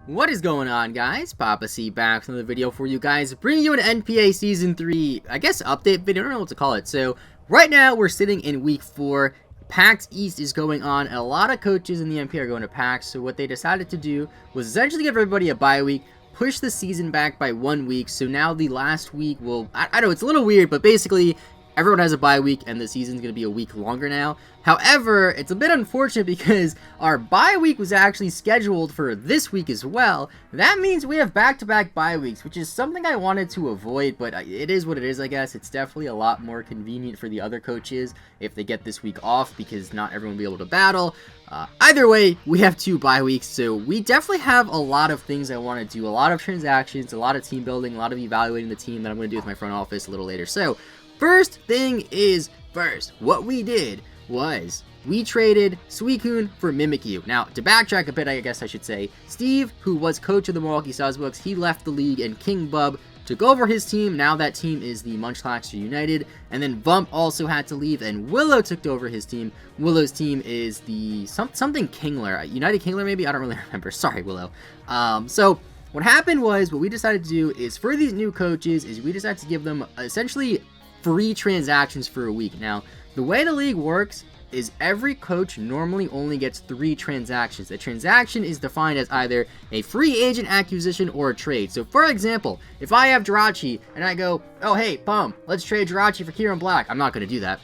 What is going on, guys? PaPaSea back with another video for you guys, bringing you an NPA Season 3, I guess, update video. I don't know what to call it. So, right now, we're sitting in Week 4. PAX East is going on, and a lot of coaches in the NPA are going to PAX. So, what they decided to do was essentially give everybody a bye week, push the season back by 1 week. So, now the last week will... I know, it's a little weird, but basically... everyone has a bye week, and the season's going to be a week longer now. However, it's a bit unfortunate because our bye week was actually scheduled for this week as well. That means we have back-to-back bye weeks, which is something I wanted to avoid, but it is what it is, I guess. It's definitely a lot more convenient for the other coaches if they get this week off, because not everyone will be able to battle. Either way, we have 2 bye weeks, so we definitely have a lot of things I want to do. A lot of transactions, a lot of team building, a lot of evaluating the team that I'm going to do with my front office a little later. So, first thing is first, what we did was we traded Suicune for Mimikyu. Now, to backtrack a bit, I guess I should say, Steve, who was coach of the Milwaukee Bucks, he left the league, and King Bub took over his team. Now that team is the Munchlaxer United, and then Vump also had to leave, and Willow took over his team. Willow's team is the something Kingler, United Kingler maybe? I don't really remember. Sorry, Willow. So what happened was, what we decided to do is for these new coaches is we decided to give them essentially free transactions for a week. Now, the way the league works is every coach normally only gets 3 transactions. A transaction is defined as either a free agent acquisition or a trade. So, for example, if I have Jirachi and I go, oh, hey, Pum, let's trade Jirachi for Kieran Black. I'm not going to do that.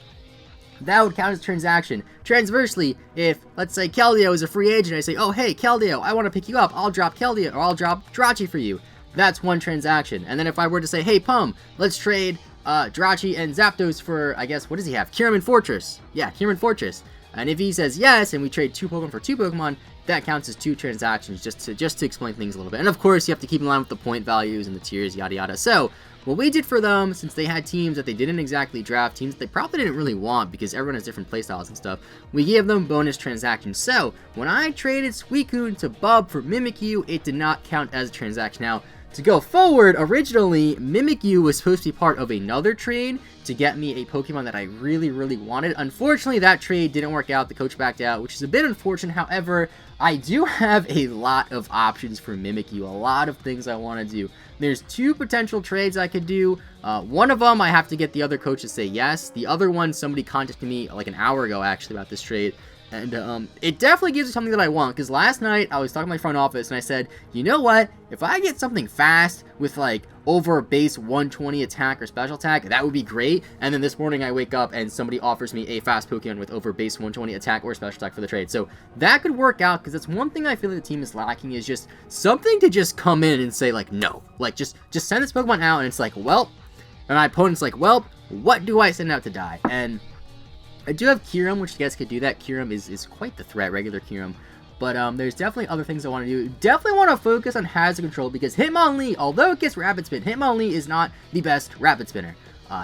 That would count as a transaction. Transversely, if, let's say, Keldeo is a free agent, I say, oh, hey, Keldeo, I want to pick you up. I'll drop Keldeo, or I'll drop Jirachi for you. That's one transaction. And then if I were to say, hey, Pum, let's trade Jirachi and Zapdos for, I guess, what does he have? Kieran Fortress. Yeah, Kieran Fortress. And if he says yes, and we trade 2 Pokemon for 2 Pokemon, that counts as 2 transactions, just to explain things a little bit. And of course, you have to keep in line with the point values and the tiers, yada yada. So, what we did for them, since they had teams that they didn't exactly draft, teams that they probably didn't really want because everyone has different playstyles and stuff, we gave them bonus transactions. So, when I traded Suicune to Bub for Mimikyu, it did not count as a transaction. Now, to go forward, originally, Mimikyu was supposed to be part of another trade to get me a Pokemon that I really wanted. Unfortunately, that trade didn't work out. The coach backed out, which is a bit unfortunate. However, I do have a lot of options for Mimikyu, a lot of things I want to do. There's 2 potential trades I could do. One of them, I have to get the other coach to say yes. The other one, somebody contacted me like an hour ago, actually, about this trade. And it definitely gives me something that I want, because last night I was talking to my front office and I said, you know what, if I get something fast with like over base 120 attack or special attack, that would be great. And then this morning I wake up and somebody offers me a fast Pokemon with over base 120 attack or special attack for the trade. So that could work out, because that's one thing I feel like the team is lacking, is just something to just come in and say like, no, like just send this Pokemon out, and it's like, well, and my opponent's like, well, what do I send out to die? And I do have Kyurem, which you guys could do that. Kyurem is quite the threat, regular Kyurem. But there's definitely other things I want to do. Definitely want to focus on hazard control, because Hitmonlee, although it gets Rapid Spin, Hitmonlee is not the best Rapid Spinner.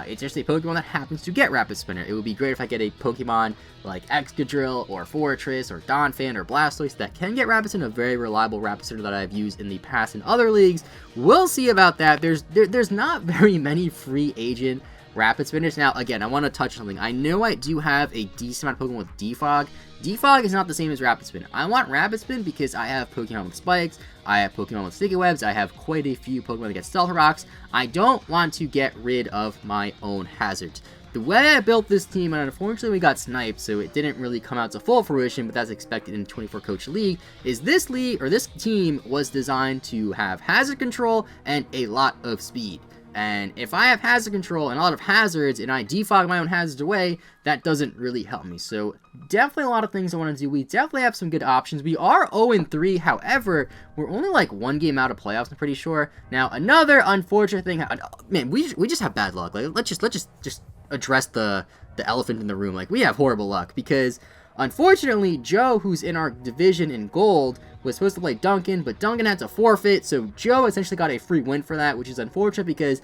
It's just a Pokemon that happens to get Rapid Spinner. It would be great if I get a Pokemon like Excadrill or Forretress or Donphan or Blastoise that can get Rapid Spin, a very reliable Rapid Spinner that I've used in the past in other leagues. We'll see about that. There's not very many free agent Rapid Spinners. Now, again, I want to touch something. I know I do have a decent amount of Pokemon with Defog. Defog is not the same as Rapid Spin. I want Rapid Spin because I have Pokemon with Spikes, I have Pokemon with Sticky Webs, I have quite a few Pokemon that get Stealth Rocks. I don't want to get rid of my own hazards. The way I built this team, and unfortunately we got sniped, so it didn't really come out to full fruition, but that's expected in a 24-coach league, is this league, or this team, was designed to have hazard control and a lot of speed. And if I have hazard control and a lot of hazards, and I defog my own hazards away, that doesn't really help me. So, definitely a lot of things I want to do. We definitely have some good options. We are 0-3, however, we're only like 1 game out of playoffs, I'm pretty sure. Now, another unfortunate thing, man, we just have bad luck. Like, let's just address the elephant in the room. Like, we have horrible luck, because unfortunately, Joe, who's in our division in gold, was supposed to play Duncan, but Duncan had to forfeit, so Joe essentially got a free win for that, which is unfortunate, because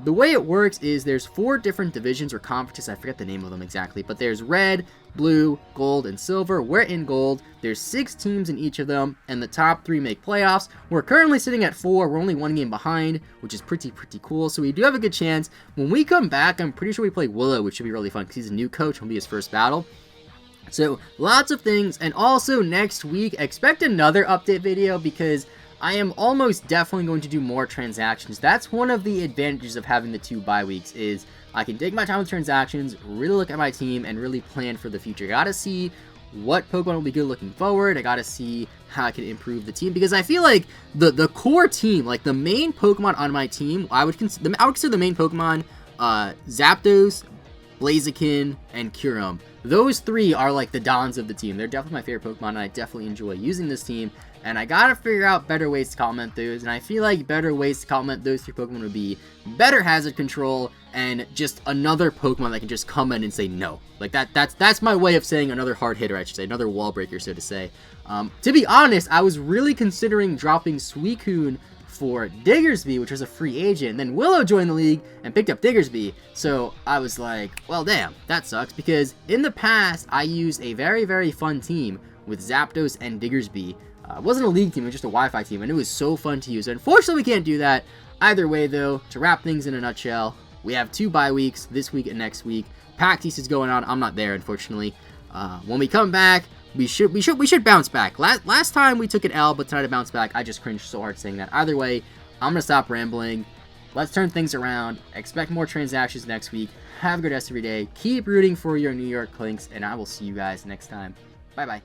the way it works is there's 4 different divisions or conferences. I forget the name of them exactly, but there's red, blue, gold, and silver. We're in gold. There's 6 teams in each of them, and the top 3 make playoffs. We're currently sitting at 4. We're only 1 game behind, which is pretty cool, so we do have a good chance. When we come back, I'm pretty sure we play Willow, which should be really fun, because he's a new coach. It'll be his first battle. So, lots of things, and also next week, expect another update video, because I am almost definitely going to do more transactions. That's one of the advantages of having the 2 bye weeks, is I can take my time with transactions, really look at my team, and really plan for the future. Gotta see what Pokemon will be good looking forward. I gotta see how I can improve the team, because I feel like the core team, like the main Pokemon on my team, I would consider the main Pokemon Zapdos, Blaziken, and Kyurem. Those 3 are like the dons of the team. They're definitely my favorite Pokemon, and I definitely enjoy using this team. And I gotta figure out better ways to complement those, and I feel like better ways to complement those 3 Pokemon would be better hazard control and just another Pokemon that can just come in and say no. Like that's my way of saying another hard hitter, I should say, another wall breaker, so to say. To be honest, I was really considering dropping Suicune for Diggersby, which was a free agent, and then Willow joined the league and picked up Diggersby. So I was like, well, damn, that sucks, because in the past I used a very, very fun team with Zapdos and Diggersby. It wasn't a league team, it was just a Wi-Fi team, and it was so fun to use. Unfortunately, we can't do that. Either way, though, to wrap things in a nutshell, we have 2 bye weeks, this week and next week. PAX East is going on. I'm not there, unfortunately. When we come back, we should bounce back. Last time we took an L, but tonight to bounce back. I just cringed so hard saying that. Either way, I'm gonna stop rambling. Let's turn things around. Expect more transactions next week. Have a good rest of your day. Keep rooting for your New York Klinks, and I will see you guys next time. Bye bye.